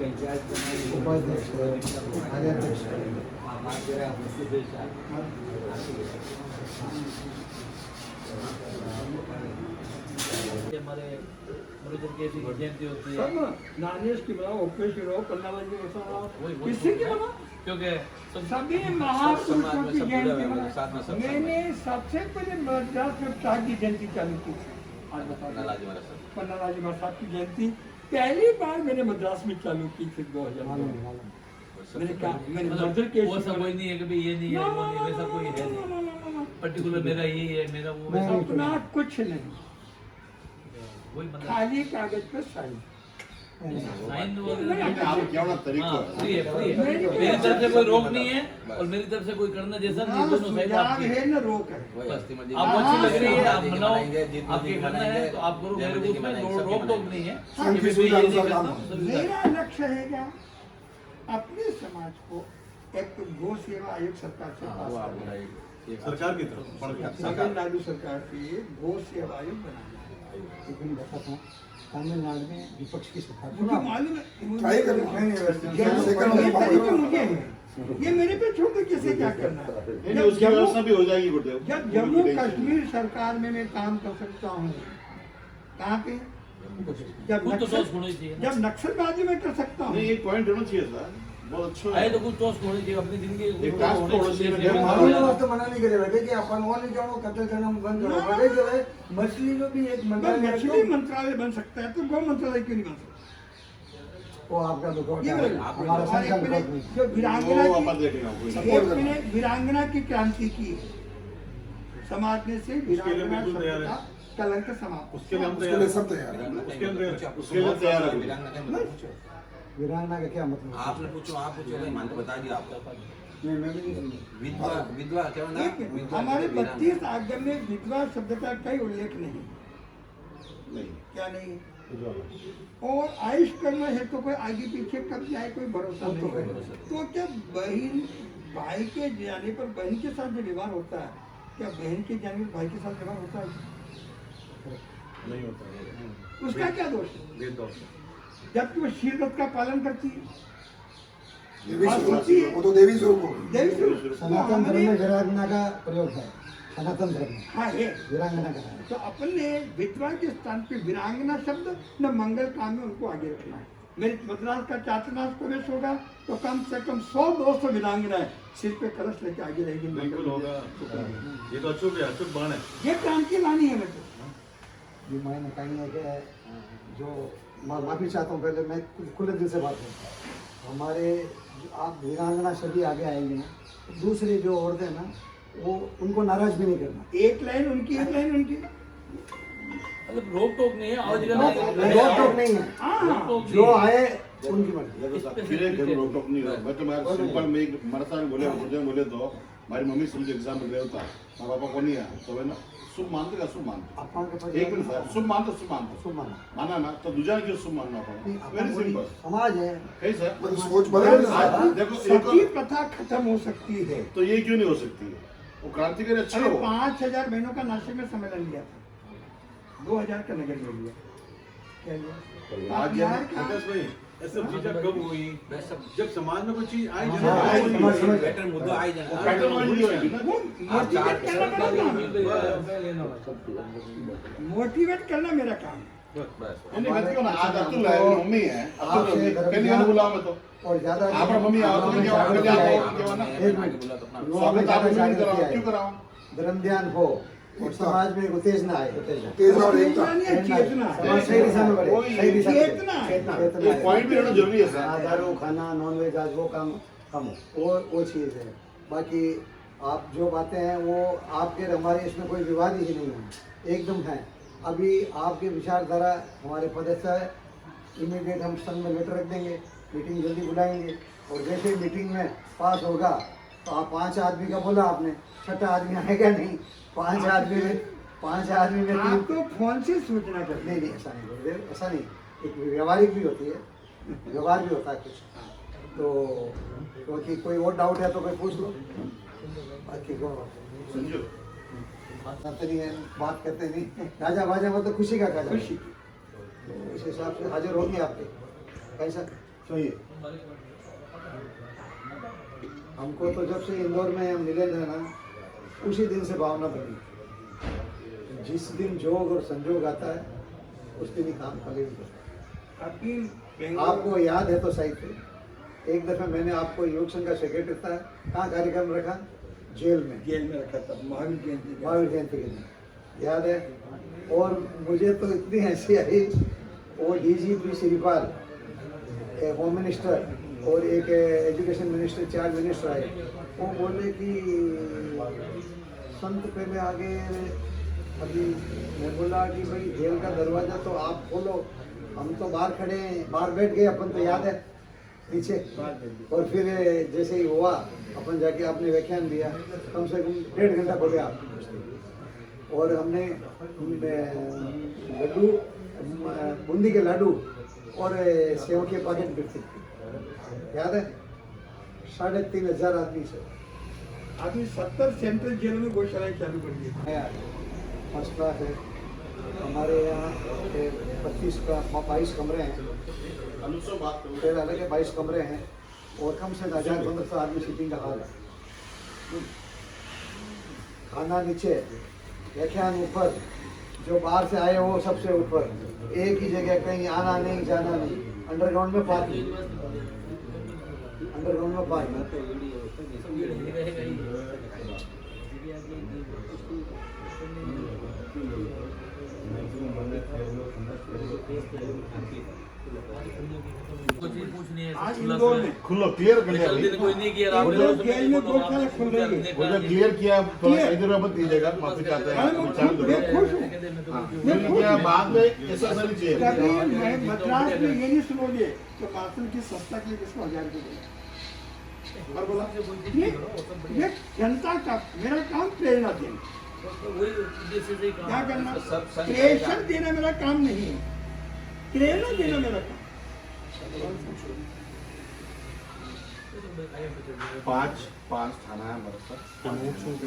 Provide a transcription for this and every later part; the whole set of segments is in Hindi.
उपाध्यक्ष कार्याध्यक्ष हमारे मुरुजन की ऐसी जयंती होती है सब नानेश की बनाओ, ओपेश की बनाओ, कन्नाबाई की बनाओ, किससे की बनाओ? क्योंकि सभी महापुरुषों की जयंती बनाओ। मैंने सबसे पहले मद्रास में शाह की जयंती चालू की थी। आज बताओ, पन्नालाल जी महाराज की जयंती पहली बार मैंने मद्रास में चालू की थी 2000 में। मैंने कहा मैंने मदर के वो सब कोई नहीं है, कभी ये नहीं है, वो नहीं, वैसा कोई है नहीं। पर्टिकुलर मेरा यही है, मेरा वो वैसा अपना कुछ नहीं, वही मतलब खाली कागज पर साइन। साइन तरीका मेरी तरफ से कोई रोक नहीं है और मेरी तरफ से कोई करना जैसा नहीं, दोनों साइड सुझाव आपकी है न रोक है। आपको अच्छी लग रही है, आप मनाओ, आपके करना है तो आप करो, मेरे को उसमें रोक टोक नहीं है। हाँ, कि मैं ये नहीं करता हूं, मेरा लक्ष्य है क्या, अपने समाज को एक तो गो सेवा आयोग सरकार से पास करना है। सरकार की तरफ तमिलनाडु सरकार की गो सेवा आयोग बनाना है। लेकिन देखा था तमिलनाडु में विपक्ष की सरकार मुझे मालूम है, ट्राई कर लेंगे ये तरीके मुझे हैं, ये मेरे पे छोड़ दो कैसे क्या करना है। उसकी व्यवस्था भी हो जाएगी गुरुदेव। जब जम्मू कश्मीर सरकार में मैं काम कर सकता हूँ, कहाँ पे, कुछ तो सोच होनी चाहिए ना। जब नक्सलबाजी में कर सकता हूँ। नहीं, एक पॉइंट होना चाहिए सर, बहुत अच्छा आए है। तो कुछ सोच होनी चाहिए अपनी जिंदगी एक टास्क फोर्स होनी चाहिए। तो मना नहीं करे बैठे कि अपन वो नहीं जाओ कत्ल करना बंद करो, बड़े जो है मछली में भी एक मंत्रालय है, मछली मंत्रालय बन सकता है, तो गौ मंत्रालय क्यों नहीं बन सकता? वो आपका दुखोट ये है, बोलो, हमारा और एक संकल्प मैंने नहीं। जो वीरांगना वो अपन की, देखेंगे आपको। एक मैंने वीरांगना की क्रांति की है। समाज में से वीरांगना बिल्कुल शब्द तैयार है। का कलंक समाप्त। उसके लिए हम उसके तैयार लिए हैं। सब तैयार है। उसके लिए तैयार है। वीरांगना का क्या मतलब है? आपने पूछो, आप पूछो भाई, मैंने तो बता दिया आपको। नहीं मैं भी नहीं समझा। विधवा विधवा क्या ना, एक हमारे 32 आगम में विधवा शब्द का कोई उल्लेख नहीं, क्या नहीं, और आयुष करना है तो कोई आगे पीछे कब जाए कोई भरोसा नहीं है। तो क्या बहन भाई के जाने पर बहन के साथ जो व्यवहार होता है, क्या बहन के जाने पर भाई के साथ व्यवहार होता है? नहीं होता है। उसका क्या दोष है? भेदभाव। जबकि वो शील व्रत का पालन करती है, देवी स्वरूप, वो तो देवी स्वरूप होगी। देवी स्वरूप। सनातन धर्म में वीरांगना का प्रयोग है, सनातन धर्म में हाँ है। वीरांगना का है। तो अपन ने विधवा के स्थान पे वीरांगना शब्द न मंगल काम में उनको आगे रखना है। मेरे मद्रास का चातुर्मास प्रवेश होगा तो कम से कम 100-200 वीरांगना है, सिर पे कलश लेके आगे रहेगी। बिल्कुल होगा। ये तो अचूक है, अचूक बाण है। ये क्रांति लानी है मेरे को। ये मैंने कहीं है कि जो माफी चाहता हूँ, पहले मैं खुले दिल से बात करता हूँ। हमारे आप वीरांगना सभी आगे आएंगे ना, दूसरी जो औरतें हैं ना, वो उनको नाराज भी नहीं करना। एक लाइन उनकी, एक लाइन उनकी। मतलब रोक टोक नहीं है, आवाज रोक टोक नहीं है, हाँ, जो आए उनकी मर्जी। फिर एक घर में रोक टोक नहीं हुआ। मैं तो मैं सिंपल में एक मरता नहीं बोले, गुरुदेव बोले तो हमारी मम्मी सुन के एग्जाम में गया था, माँ पापा को नहीं आया तो है ना, शुभ मानते का शुभ मानते। अपन के पास एक मिनट सर, शुभ मानते शुभ मानते शुभ माना माना ना तो दूसरा क्यों शुभ मानना नहीं, पड़ा? अपन वेरी पूरी सिंपल समाज है। है सर। मतलब सोच बदल ना। देखो एक सती और, प्रथा खत्म हो सकती है। तो ये क्यों नहीं हो सकती है? वो क्रांतिकारी अच्छा अरे हो। 5000 बहनों का नासिक में सम्मेलन लिया था, 2000 का नगर में लिया, क्या लिया? आज 5000 का प्रकाश भाई, ऐसे चीजें कब हुई? जब समाज में कोई चीज आई हाँ, जैसे बेटर मुद्दा आई जाना। पैटर्न वाइज नहीं होगी ना। वो मोटिवेट करना मेरा काम है। मोटिवेट करना मेरा काम है। नहीं मत क्यों ना, आज अतुल है, मम्मी है, अतुल आपसे है, कहीं नहीं बुलाओ मैं तो। और ज्यादा आप मम्मी आओ तो क्या आओ, क्या आओ, क्या ना। एक मिनट, युवाओं में स्वागत आप ज्यादा नहीं कराओ, जागृति क्यों आए, कराओ? धर्म ध्यान हो और समाज में उत्तेजना आए, उत्तेजना तेज और एकता। चेतना समाज सही दिशा में बढ़े, सही दिशा में चेतना है। चेतना ये पॉइंट भी होना जरूरी है ना सर। दारू खाना, नॉनवेज, आज वो काम कम हो, वो चीज़ है। बाकी आप जो बातें हैं वो आपके हमारे इसमें कोई विवाद ही नहीं है, एकदम है। अभी आपके विचारधारा हमारे पदस्थ है, इमीडिएट हम संघ में लेटर रख देंगे, मीटिंग जल्दी बुलाएंगे और जैसे ही मीटिंग में पास होगा तो आप 5 आदमी का बोला आपने, 6ठा आदमी आएगा नहीं, 5 आदमी में आप तो फोन से सूचना कर नहीं ऐसा नहीं गुरुदेव, ऐसा नहीं, एक व्यवहारिक भी होती है, व्यवहार भी होता है कुछ। तो क्योंकि कोई और डाउट है तो कोई पूछ लो, बाकी को समझो करते नहीं है, बात करते नहीं। राजा बाजा मतलब खुशी का खाजा, खुशी। तो इस हिसाब से हाजिर होगी आपके कैसा कहिए। हमको तो जब से इंदौर में हम मिले थे ना, उसी दिन से भावना बनी, जिस दिन जोग और संजोग आता है उस दिन ही काम खाली होता आपकी है। आपको याद है तो सही थे, एक दफे मैंने आपको योग संघ का सेक्रेटरी था, कहाँ कार्यक्रम रखा? जेल में रखा था महावीर जयंती के। महावीर जयंती के दिन, याद है? और मुझे तो इतनी हंसी आई, वो डीजीपी श्रीपाल, एक होम मिनिस्टर और एक एजुकेशन मिनिस्टर, 4 मिनिस्टर आए, वो बोले कि संत पहले आगे। अभी मैं बोला कि भाई जेल का दरवाज़ा तो आप खोलो, हम तो बाहर खड़े हैं, बाहर बैठ गए अपन, तो याद है पीछे। और फिर जैसे ही हुआ अपन जाके आपने व्याख्यान दिया, कम से कम 1.5 घंटा बोले आप, और हमने लड्डू, बूंदी के लाडू और सेव के पैकेट बिकते, याद है? 3,500 आदमी से। अभी 70 सेंट्रल जेल में गौशालाएं चालू कर दी है। फर्स्ट क्लास है। हमारे यहाँ 22 कमरे हैं, अनुसो बात करो। फिर अलग है 22 कमरे हैं, और कम से कम 1000-1500 आदमी सीटिंग का हाल है। खाना नीचे, व्याख्यान ऊपर, जो बाहर से आए वो सबसे ऊपर, एक ही जगह, कहीं आना नहीं जाना नहीं। अंडरग्राउंड में पार्किंग, अंडरग्राउंड में पार्किंग। कुछ चीज पूछनी है आज इंदौर में खुलो क्लियर कर लिया कल भाई। दिन कोई नहीं किया, आप इंदौर जेल में गौशाला खुल रही है। वो जो क्लियर किया, थोड़ा इधर मत दीजिएगा, माफी चाहते हैं। मैं विचार करो। खुश हूँ। क्लियर किया, बाद में ऐसा नहीं चाहिए। कभी मैं मद्रास में ये नहीं सुनोगे तो मार्शल की संस्था के लिए किसको 1000 रुपये देगा। और बोला ये जनता का, मेरा काम प्रेरणा देना। क्या करना? प्रेषण देना मेरा काम नहीं है, प्रेरणा देना मेरा काम। 5 थाना है हमारे साथ,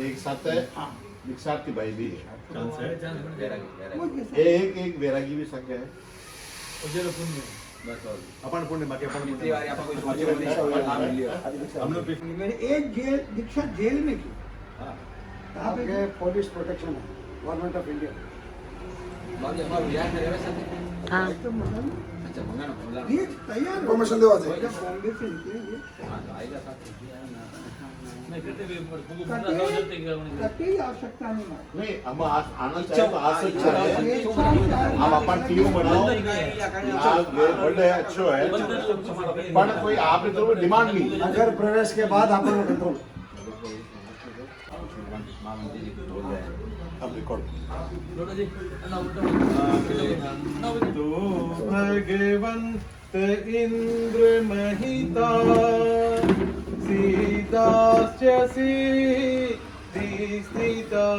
एक साथ है, एक साथ की भाई भी है, एक वैरागी भी संघ है। अपन पुण्य बाकी अपन पिछली बार यहाँ पर कोई नाम नहीं लिया। हम लोग मैंने एक जेल दीक्षा जेल में की। कहाँ पे आपके पुलिस प्रोटेक्शन है, गवर्नमेंट ऑफ इंडिया। बाकी हमारा बिहार में रहवे साथी। हाँ तो मतलब अच्छा मंगा ना बोला। ये तैयार हो। इन्फॉर्मेशन देवा चाहिए। जब बॉम्बे से निकलेंगे हाँ तो आएगा साथी। नहीं करते भी पर तुमको कभी पूरा सब देखते क्या होने कभी आवश्यकता नहीं है। नहीं, हम आना चाहिए तो आज से अच्छा है। हम अपन टीम बनाओ, आज बर्थडे अच्छो है, पर कोई आपने तो डिमांड नहीं। अगर प्रवेश के बाद अपन को कंट्रोल। अब रिकॉर्ड लोटा जी ना उल्टा तो भगवंत इंद्र महिता सीतास्य स्थिता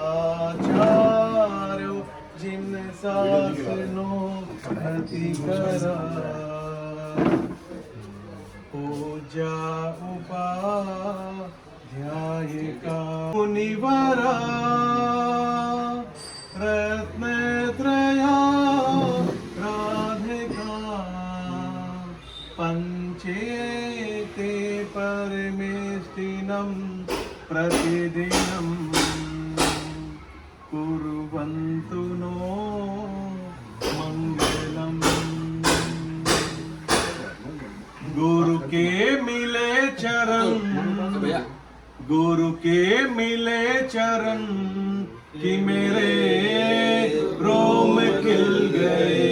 आचार्यो जिन शासनो प्रतिकरा पूजा उपाध्यायिका मुनिवरा रत्नत्रया राधिका पंचेते परमेष्टिनं प्रतिदिनं कुर्वन्तु नो मंगलम्। गुरु के मिले चरण, गुरु के मिले चरण कि मेरे रोम खिल गए।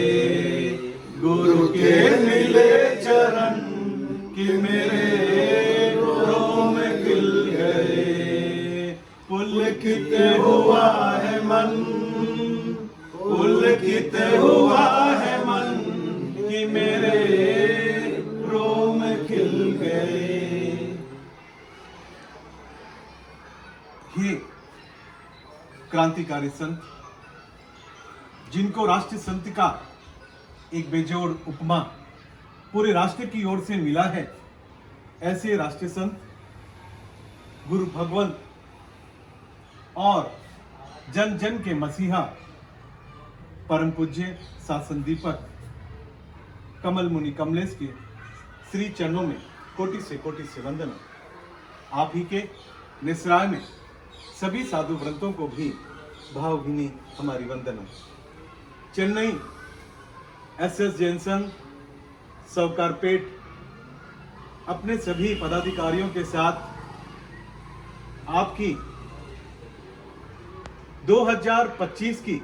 गुरु के मिले चरण कि मेरे रोम खिल गए। पुलकित हुआ है मन, पुलकित हुआ है मन कि मेरे रोम खिल गए। ये क्रांतिकारी संत, जिनको राष्ट्रीय संत का एक बेजोड़ उपमा पूरे राष्ट्र की ओर से मिला है, ऐसे राष्ट्रीय संत गुरु भगवंत और जन जन के मसीहा परम पूज्य शासन दीपक कमल मुनि कमलेश के श्री चरणों में कोटि से वंदन। आप ही के निसराय में सभी साधु व्रतों को भी भावभीनी हमारी वंदना। चेन्नई SS जैन संघ सौकारपेट अपने सभी पदाधिकारियों के साथ आपकी 2025 की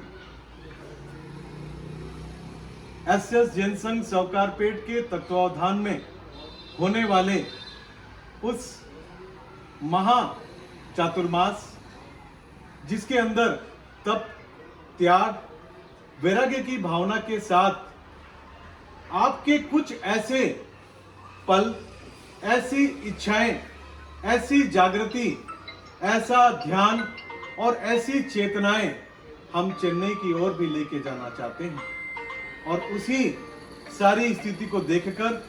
SS जैन संघ सौकारपेट के तत्वावधान में होने वाले उस महा चातुर्मास जिसके अंदर तप, त्याग, वैराग्य की भावना के साथ आपके कुछ ऐसे पल, ऐसी इच्छाएं, ऐसी जागृति, ऐसा ध्यान और ऐसी चेतनाएं हम चेन्नई की ओर भी लेके जाना चाहते हैं। और उसी सारी स्थिति को देखकर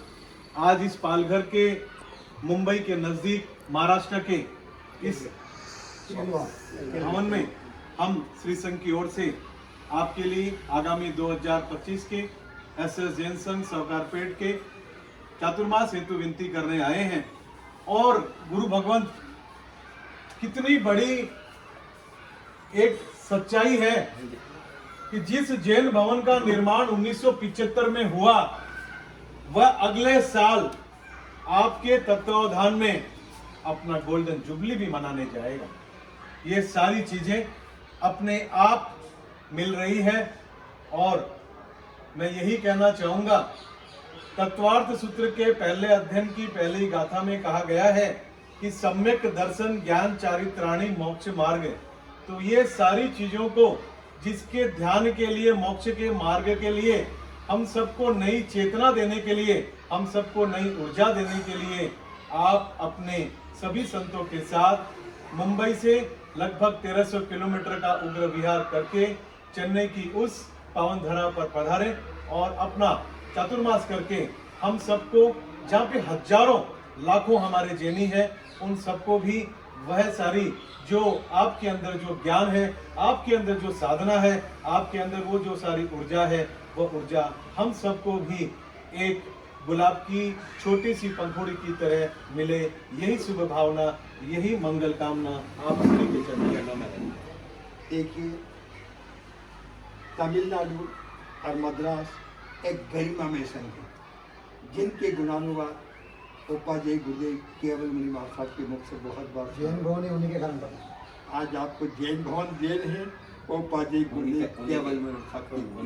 आज इस पालघर के मुंबई के नजदीक महाराष्ट्र के इस भवन में हम श्री संघ की ओर से आपके लिए आगामी 2025 के SS जैन संघ सौकारपेट के चातुर्मास हेतु विनती करने आए हैं। और गुरु भगवंत कितनी बड़ी एक सच्चाई है कि जिस जैन भवन का निर्माण 1975 में हुआ वह अगले साल आपके तत्वावधान में अपना गोल्डन जुबली भी मनाने जाएगा। ये सारी चीजें अपने आप मिल रही है। और मैं यही कहना चाहूंगा, तत्वार्थ सूत्र के पहले अध्ययन की पहली गाथा में कहा गया है कि सम्यक दर्शन ज्ञान चारित्राणी मोक्ष मार्ग। तो ये सारी चीजों को जिसके ध्यान के लिए, मोक्ष के मार्ग के लिए, हम सबको नई चेतना देने के लिए, हम सबको नई ऊर्जा देने के लिए आप अपने सभी संतों के साथ मुंबई से लगभग 1300 किलोमीटर का उग्र विहार करके चेन्नई की उस पावन धरा पर पधारे और अपना चातुर्मास करके हम सबको, जहाँ पे हजारों लाखों हमारे जैनी है, उन सबको भी वह सारी जो आपके अंदर जो ज्ञान है, आपके अंदर जो साधना है, आपके अंदर वो जो सारी ऊर्जा है, वह ऊर्जा हम सबको भी एक गुलाब की छोटी सी पंखुड़ी की तरह मिले। यही शुभ भावना, यही मंगल कामना आप सभी के चरणों में है। देखिए, तमिलनाडु और मद्रास एक गरिमामय संघ है, जिनके गुणानुवाद उपाध्याय गुरुदेव केवल मुनि महाराज के मुख से बहुत बार जैन भवन ही उन्हीं के कारण बना। आज आपको जैन भवन जैन है, उपाध्याय गुरुदेव केवल मुनि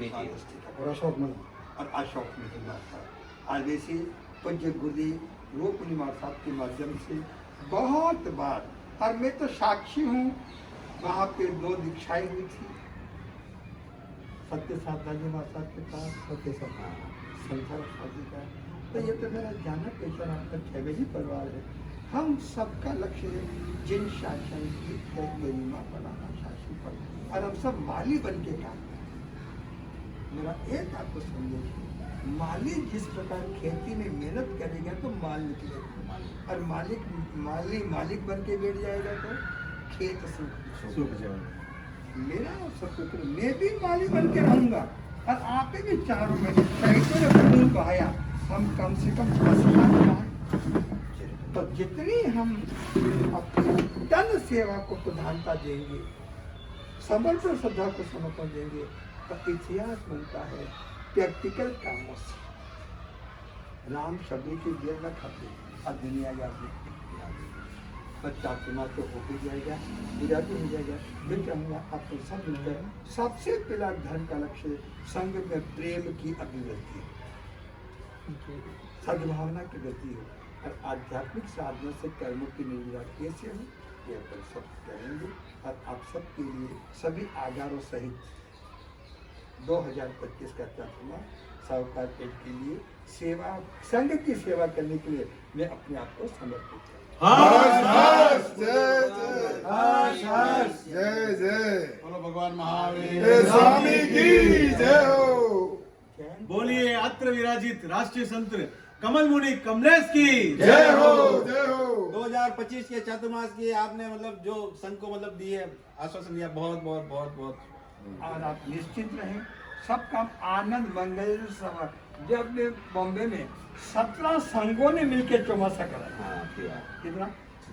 महाराज के और अशोक मन और अशोक मुनि महाराज। आज ऐसे पूज्य गुरुदेव रूप मुनि महाराज के माध्यम से बहुत बार, और मैं तो साक्षी हूँ, वहाँ पे 2 दीक्षाएं हुई थी। सत्य साधना महाराज के पास, सत्य संसार शादी का। तो ये तो मेरा जाना पेशा आपका फैमिली परिवार है। हम सबका लक्ष्य है जिन शासन की गरिमा बनाना, शासन पर, और हम सब माली बन के काम करें। मेरा एक आपको संदेश है, माली जिस प्रकार खेती में मेहनत करेगा तो माल निकलेगा, और मालिक बन के बैठ जाएगा तो खेत सूख जाएगा। मेरा सपुत्र, मैं भी माली बन के रहूंगा, और आप भी चारों में खून बहाया, हम कम से कम 10 लाख। तो जितनी हम अपनी तन सेवा को प्रधानता देंगे, समर्पण श्रद्धा को समर्पण देंगे, तो इतिहास बनता है प्रैक्टिकल कामों से। राम सभी की देर न खाते और दुनिया याद बच्चा चुना तो होके जाएगा, पूरा भी हो जाएगा। मैं चाहूँगा आपको सब मिलकर, सबसे पहला धर्म का लक्ष्य संघ में प्रेम की अभिव्यक्ति, सद्भावना की गति हो, और आध्यात्मिक साधना से कर्मों की निर्वाह कैसे हो, ये अपन सब करेंगे। और आप सबके लिए सभी आगारों सहित 2025 का चातुर्मास सौकारपेट के लिए सेवा, संघ की सेवा करने के लिए मैं अपने आप को समर्पित करता हूँ। जय जय बोलो भगवान महावीर स्वामी की जय हो। बोलिए अत्र विराजित राष्ट्रीय संत कमल मुनि कमलेश की जय हो, जय हो। 2025 के चातुर्मास की आपने मतलब जो संघ को मतलब दिए, आश्वासन दिया, बहुत बहुत बहुत बहुत। और आप निश्चिंत रहें, सब काम आनंद मंगल जब अपने बॉम्बे में 17 संघों ने मिलकर चौमासा कराया। हाँ किया कितना?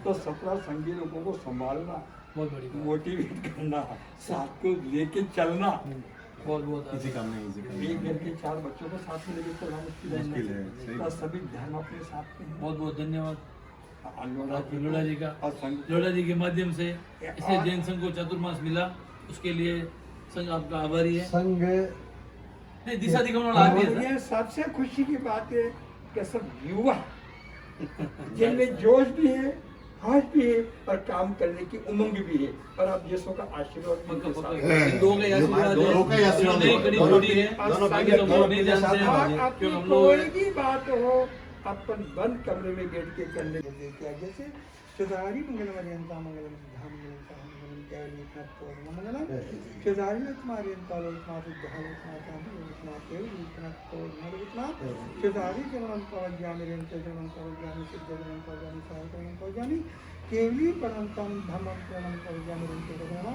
तो 17 संघी लोगों को संभालना, बहुत बड़ी बात। मोटिवेट करना, साथ को लेके चलना। बहुत बहुत इसी काम नहीं, इसी काम नहीं। एक घर के 4 बच्चों को साथ में लेके चलना मुश्किल है, सही है। बात। सभी धर्म अपने साथ में बहुत बहुत धन्यवाद है। लोढ़ा जी का। और संघ लोढ़ा जी के माध्यम से इसे जैन संघ को चतुर्मास मिला, उसके लिए संघ आपका आभारी है। संघ नहीं, दिशा दिखाने वाला आप ही है और सर। ये सबसे खुशी की बात है कि सब युवा जिनमें जोश भी है, हाथ भी है और काम करने की उमंग भी है। और आप यीशु का आशीर्वाद भी पक्का उनके साथ पक्का है। इन दो का ही आशीर्वाद है। दोनों का ही आशीर्वाद जो नई है। कड़ी दोनों जोड़ी है, दोनों बाकी लोग दोनों नहीं जानते हैं, और आपकी क्योंकि हम कोई लोग भी बात हो अपन बंद कमरे में गेट के करने को देते हैं। जैसे सुधारी मंगलम अरियंता मंगलम सिद्धाम मंगलम साहब मंगलम केवल इतना मंगलम सुधारी में तुम्हारे अंताल इतना सिद्धाम इतना चांदी इतना केवल इतना तो मर इतना सुधारी जन्म पवज जानी रेंते जन्म पवज जानी सिद्ध जन्म पवज जानी सार जन्म पवज जानी केवली परंतम धम्मम जन्म पवज जानी रेंते जन्म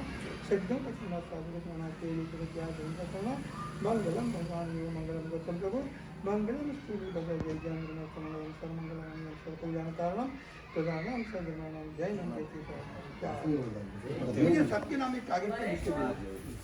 सिद्धम पश्चिमा साधु जन्म केवली प्रज्ञा जन्म करना मंगलम भगवान ये मंगलम गौतम प्रभु मंगलम स्तुति भगवत जय जय मंगलम सर्वमंगलम सर्वकल्याण कारणम प्रधानम सजनानम जय नम जय श्री कृष्ण। सबके नाम एक कागज पर लिख के दे दीजिए।